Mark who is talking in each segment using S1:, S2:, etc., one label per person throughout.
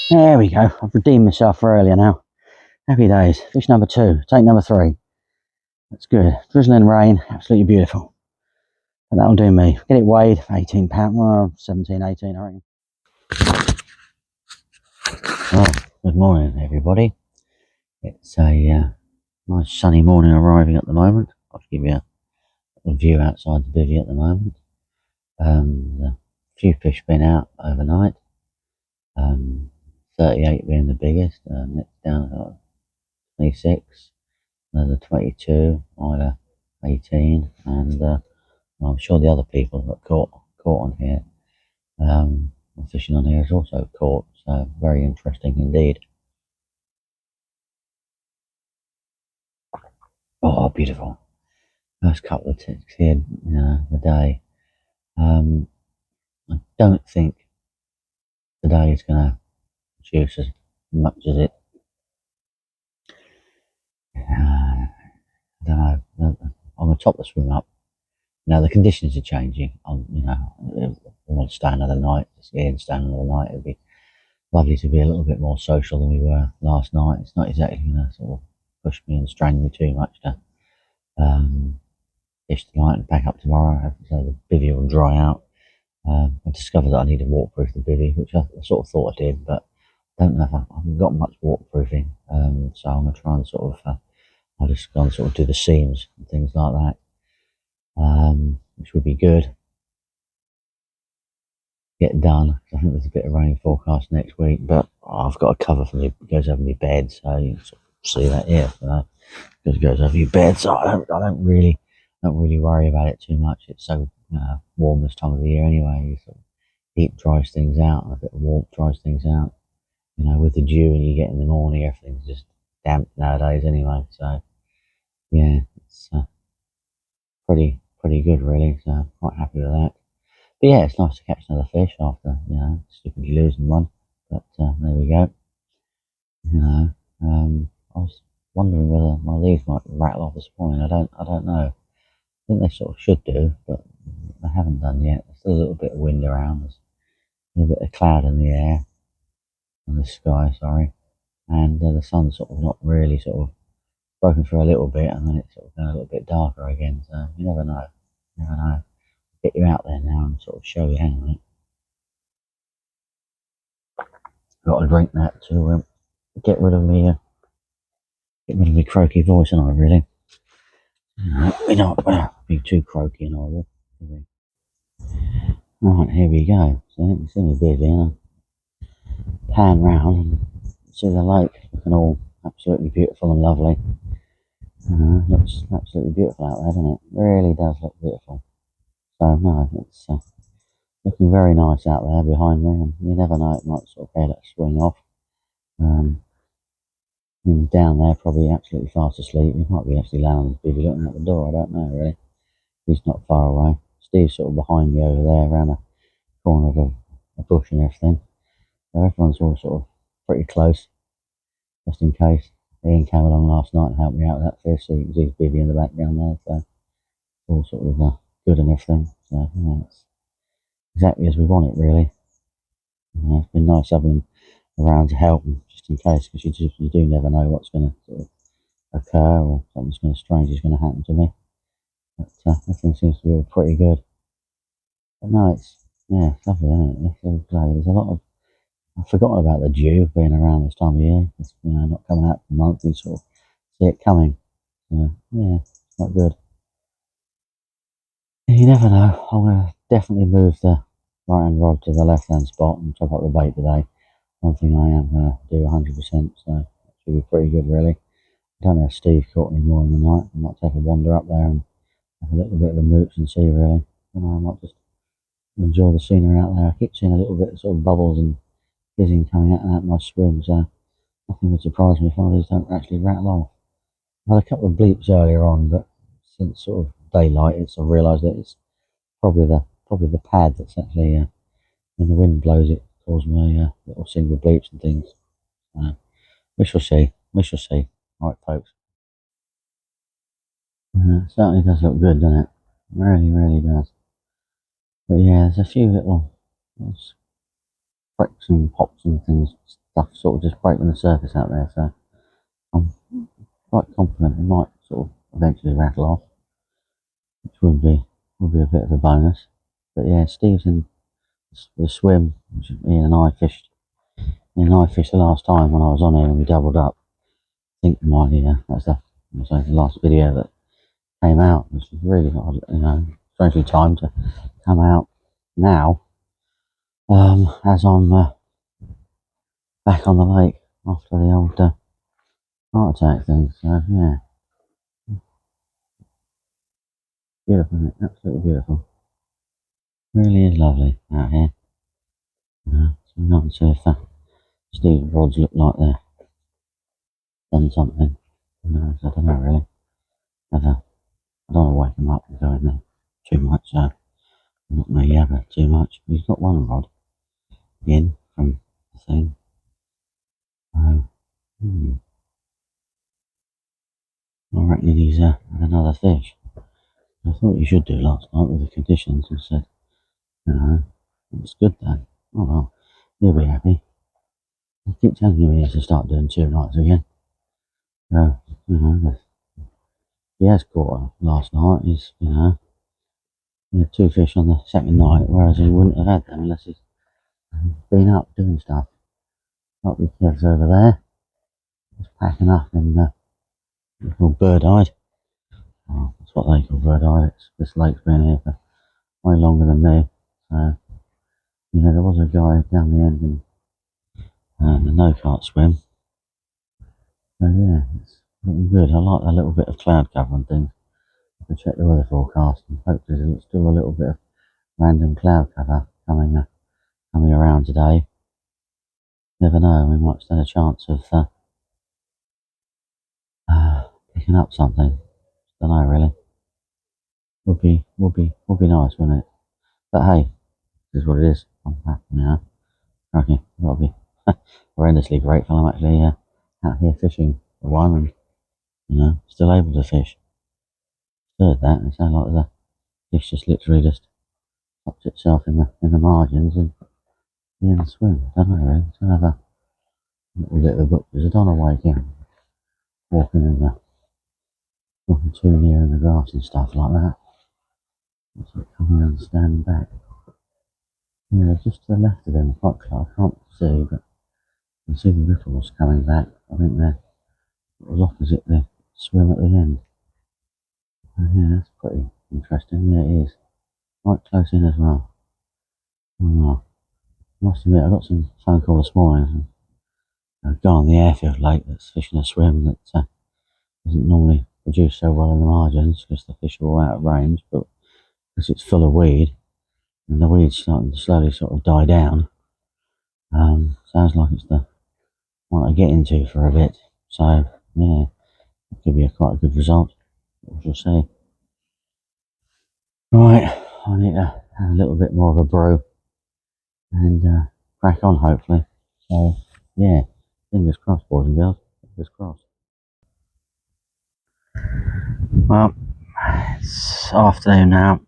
S1: There we go. I've redeemed myself for earlier now. Happy days. Fish number 2, take number 3. That's good. Drizzling rain, absolutely beautiful. And that'll do me. Get it weighed, 18 pounds, well, 17, 18, I reckon. Oh, good morning, everybody. It's a nice sunny morning arriving at the moment. I'll give you a little view outside the bivvy at the moment. A few fish been out overnight. 38 being the biggest. It's down at 26. The 22, either 18, and I'm sure the other people that caught on here, fishing on here, is also caught. So very interesting indeed. Oh, beautiful! First couple of ticks here, the day. I don't think today is going to produce as much as it. I don't know. I'm gonna top the swim up. Now the conditions are changing. I want to stay another night. Just get in, stay another night. It'd be lovely to be a little bit more social than we were last night. It's not exactly going to sort of push me and strain me too much to fish tonight and pack up tomorrow. So the bivvy will dry out. I discovered that I need to waterproof the bivvy, which I sort of thought I did, but I don't know if I haven't got much waterproofing. So I'm going to try and sort of, I'll just go and sort of do the seams and things like that, which would be good. Get done. I think there's a bit of rain forecast next week, but I've got a cover for me. It goes over my bed, so you can sort of see that here. Because it goes over your bed, so I don't really worry about it too much. It's so warm this time of the year anyway. You sort of heat dries things out, and a bit of warmth dries things out. With the dew and you get in the morning, everything's just damp nowadays anyway. So yeah, it's pretty good really. So I'm quite happy with that. But yeah, it's nice to catch another fish after, stupidly losing one. But there we go. I was wondering whether my leaves might rattle off this morning. I don't know. I think they sort of should do, but they haven't done yet. There's still a little bit of wind around. There's a little bit of cloud in the air, in the sky, sorry. And the sun's sort of not really sort of broken through a little bit, and then it's sort of going a little bit darker again. So you never know. You never know. Get you out there now and sort of show you. Hang on a minute. Got to drink that to get rid of me croaky voice, and I really. We're not be too croaky and all that. Right, here we go. So you can see me bivvy and I pan round and see the lake looking all absolutely beautiful and lovely. Looks absolutely beautiful out there, doesn't it? Really does look beautiful. So no, it's looking very nice out there behind me, and you never know, it might sort of head a swing off. Down there, probably absolutely fast asleep. He might be actually laying on his bivvy looking out the door. I don't know really. He's not far away. Steve's sort of behind me over there, around the corner of a bush and everything. So everyone's all sort of pretty close, just in case. Ian came along last night and helped me out with that fish, so you can see his bivvy in the background there. So all sort of good and everything. So yeah, it's exactly as we want it, really. It's been nice having them around to help, just in case, because you do never know what's going to sort of occur or something strange is going to happen to me. But everything seems to be all pretty good. But no, it's lovely, isn't it? There's a lot of, I've forgotten about the dew being around this time of year. It's not coming out for a month. You sort of see it coming. So yeah, it's quite good. You never know. I'm going to definitely move the right hand rod to the left hand spot and top up the bait today. One thing I am going to do 100%, so it should be pretty good really. I don't know if Steve caught any more in the night. I might take a wander up there and have a little bit of a mooch and see really. I might just enjoy the scenery out there. I keep seeing a little bit of sort of bubbles and fizzing coming out and out my swim, so nothing would surprise me if one of these don't actually rattle off. I had a couple of bleeps earlier on, but since sort of daylight, I've realised that it's probably the pad that's actually when the wind blows it causes my little single bleeps and things. We shall see. We shall see. All right, folks. Certainly does look good, doesn't it? Really, really does. But yeah, there's a few little cracks and pops and things stuff sort of just breaking the surface out there. So I'm quite confident it might sort of eventually rattle off, which would be a bit of a bonus. But yeah, Steve's in the swim, which Ian and I fished. Ian and I fished the last time when I was on here and we doubled up. I think that's the last video that came out, which was really strangely timed to come out now. As I'm back on the lake after the old heart attack thing. So yeah, beautiful, isn't it? Absolutely beautiful. Really is lovely out here. So not to see if Steve's rods look like they're done something. I don't know really. I don't want to wake him up and go in there too much. So I'm not going to yabber too much. He's got one rod in from the thing. I reckon he's had another fish. I thought you should do last night with the conditions and said, it's good then. Oh well, he'll be happy. I keep telling him he has to start doing 2 nights again. So, he has caught last night. He had 2 fish on the second night, whereas he wouldn't have had them unless he's been up doing stuff. Like the kids over there, just packing up in called bird-eyed. Oh, that's what they call bird-eyed. This lake's been here for way longer than me. So, there was a guy down the end in the no-cart swim. So yeah, it's looking good. I like a little bit of cloud cover and things. I can check the weather forecast and hopefully there's still a little bit of random cloud cover coming around today. Never know, we might stand a chance of picking up something. Don't know really. Would be nice, wouldn't it? But hey, this is what it is. I'm happy now. Okay, I'll be horrendously grateful. I'm actually out here fishing for one, and still able to fish. Heard that? It sounded like the fish just popped itself in the margins and in the swim. I don't know really. It's another little bit of a butcher's. I don't want to wake him walking too near in the grass and stuff like that. It's like coming and standing back. Yeah, just to the left of them, quite close. I can't see, but I can see the ripples coming back. I think it was opposite the swim at the end. Yeah, that's pretty interesting. Yeah, it is. Right close in as well. Oh, I must admit, I got some phone call this morning. A guy on the airfield lake that's fishing a swim that doesn't normally produce so well in the margins because the fish are all out of range, but because it's full of weed and the weed's starting to slowly sort of die down, sounds like it's the one to get into for a bit. So yeah, it could be quite a good result. We shall see. Right, I need to have a little bit more of a brew and crack on hopefully. So yeah, fingers crossed, boys and girls. Fingers crossed. Well, it's afternoon now.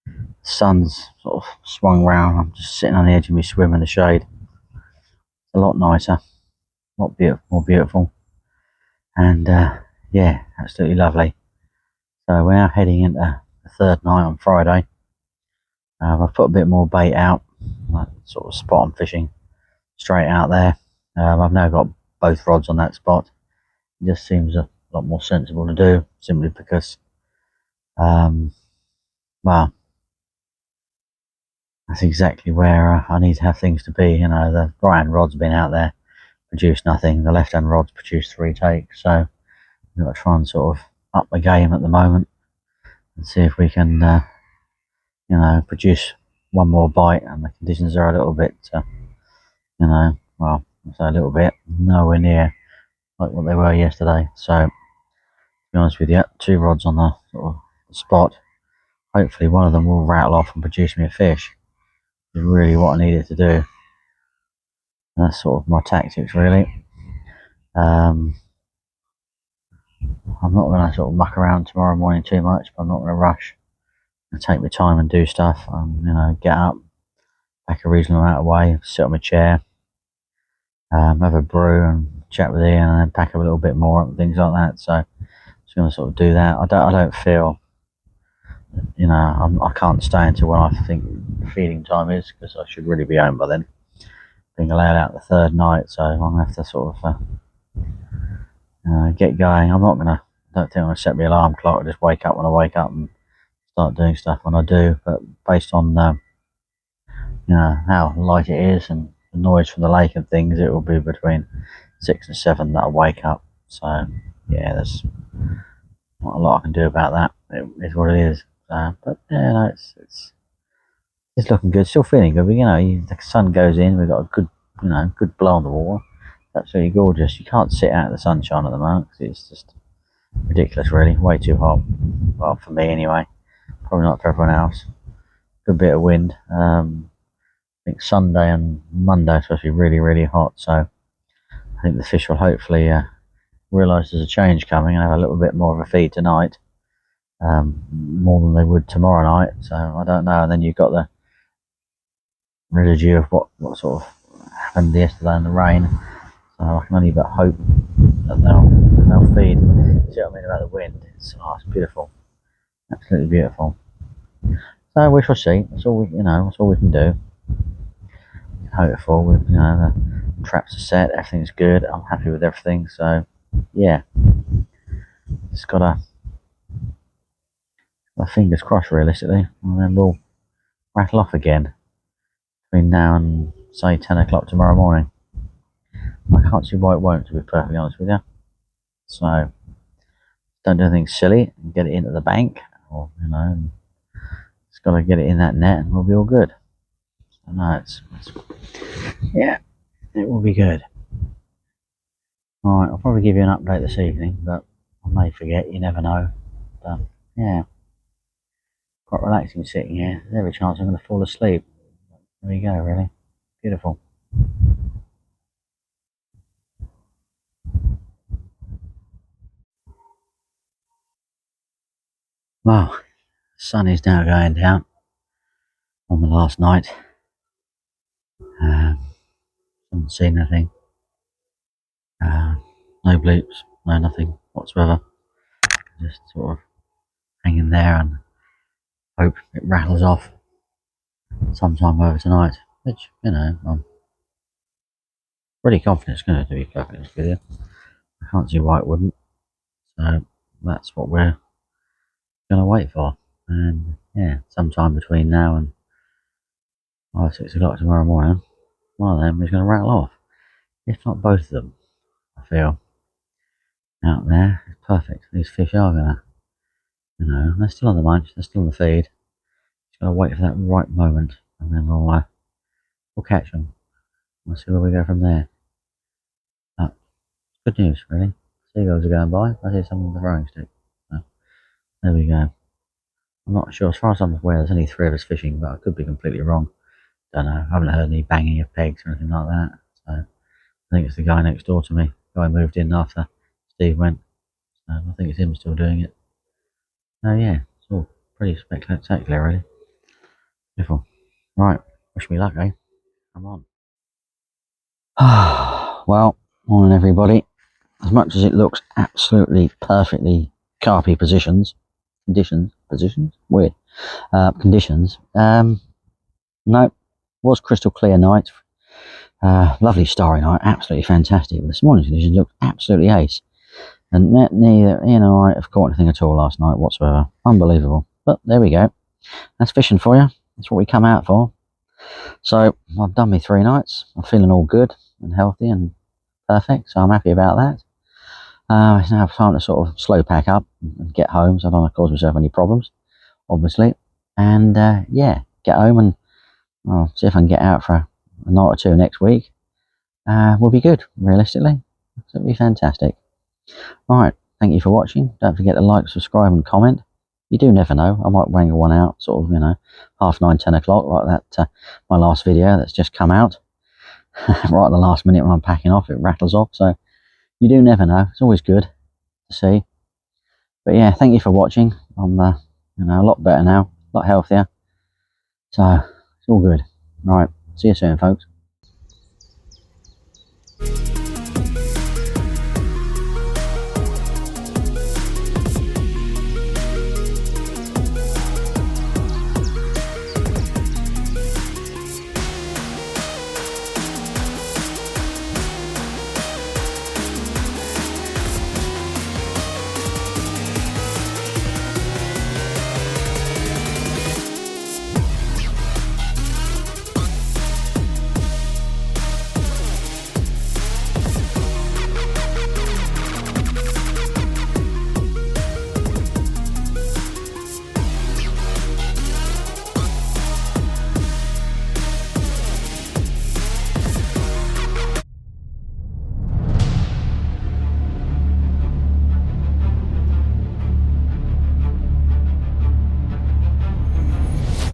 S1: The sun's sort of swung round. I'm just sitting on the edge of my swim in the shade. It's a lot nicer, a lot more beautiful, and yeah, absolutely lovely. So we're now heading into the third night on Friday. I've put a bit more bait out, that sort of spot I'm fishing straight out there. I've now got both rods on that spot. It just seems a lot more sensible to do, simply because, well, that's exactly where I need to have things to be. The right hand rod's been out there, produced nothing. The left hand rod's produced 3 takes, so I've got to try and sort of up my game at the moment and see if we can, produce one more bite. And the conditions are a little bit, well, I say a little bit, nowhere near like what they were yesterday. So, to be honest with you, 2 rods on the sort of spot. Hopefully, one of them will rattle off and produce me a fish. Is really what I needed to do. That's sort of my tactics, really. I'm not going to sort of muck around tomorrow morning too much, but I'm not going to rush. I'm going to take my time and do stuff. Get up, back a reasonable amount of way, sit on my chair, have a brew and chat with Ian, and then pack up a little bit more and things like that. So just going to sort of do that. I don't feel, you know, I can't stay until when I think feeding time is, because I should really be home by then. Being allowed out the third night, so I'm gonna have to sort of get going. I don't think I'm gonna set my alarm clock. I just wake up when I wake up and start doing stuff when I do. But based on you know, how light it is and the noise from the lake and things, it will be between 6 and 7 that I wake up. So yeah, there's not a lot I can do about that. It is what it is. But yeah, no, it's looking good. Still feeling good. But you know, the sun goes in. We've got a good, you know, good blow on the water. It's absolutely gorgeous. You can't sit out in the sunshine at the moment because it's just ridiculous, really. Way too hot. Well, for me anyway. Probably not for everyone else. Good bit of wind. I think Sunday and Monday are supposed to be really, really hot. So I think the fish will hopefully realise there's a change coming and have a little bit more of a feed tonight. More than they would tomorrow night. So I don't know. And then you've got the residue of what sort of happened yesterday in the rain. So I can only but hope that they'll feed. See what I mean about the wind? It's beautiful, absolutely beautiful. So we shall see. That's all that's all we can do. Hopeful, with the traps are set, everything's good. I'm happy with everything. So yeah, just gotta my fingers crossed realistically, and then we'll rattle off again between now and say 10 o'clock tomorrow morning. I can't see why it won't, to be perfectly honest with you. So don't do anything silly and get it into the bank, or just got to get it in that net and we'll be all good. So no, yeah, it will be good. Alright, I'll probably give you an update this evening, but I may forget, you never know. But yeah, quite relaxing sitting here. There's every chance I'm going to fall asleep. There we go, really. Beautiful. Well, the sun is now going down on the last night. Haven't seen anything. No bloops, no nothing whatsoever. Just sort of hanging there and hope it rattles off sometime over tonight. Which, I'm pretty confident it's going to be perfectly honest with you. I can't see why it wouldn't. So that's what we're going to wait for. And yeah, sometime between now and 6 o'clock tomorrow morning, one of them is going to rattle off. If not both of them, I feel. Out there, it's perfect. These fish are going to, they're still on the munch, they're still on the feed. Just got to wait for that right moment, and then we'll catch them. We'll see where we go from there. But good news, really. Seagulls are going by. I hear some with the throwing stick. So, there we go. I'm not sure. As far as I'm aware, there's only 3 of us fishing, but I could be completely wrong. Don't know. I haven't heard any banging of pegs or anything like that. So I think it's the guy next door to me. The guy moved in after Steve went. So I think it's him still doing it. So yeah, it's all pretty spectacular, really. Beautiful. Right. Wish me luck, eh? Come on. Well, morning everybody. As much as it looks absolutely perfectly carpy conditions, weird, conditions, no, was crystal clear night, lovely starry night, absolutely fantastic. But this morning's conditions looked absolutely ace, and neither Ian and I have caught anything at all last night whatsoever. Unbelievable. But there we go. That's fishing for you. That's what we come out for. So I've done me 3 nights. I'm feeling all good and healthy and perfect, so I'm happy about that. It's now time to sort of slow pack up and get home, so I don't want to cause myself any problems, obviously. And yeah, get home and see if I can get out for a night or 2 next week. Will be good, realistically. It'll be fantastic. Right, thank you for watching. Don't forget to like, subscribe and comment. You do never know, I might wrangle one out sort of, 9:30, 10 o'clock like that, my last video that's just come out. Right at the last minute when I'm packing off, it rattles off, so you do never know. It's always good to see. But yeah, thank you for watching. I'm a lot better now, a lot healthier, so it's all good. Right, see you soon, folks.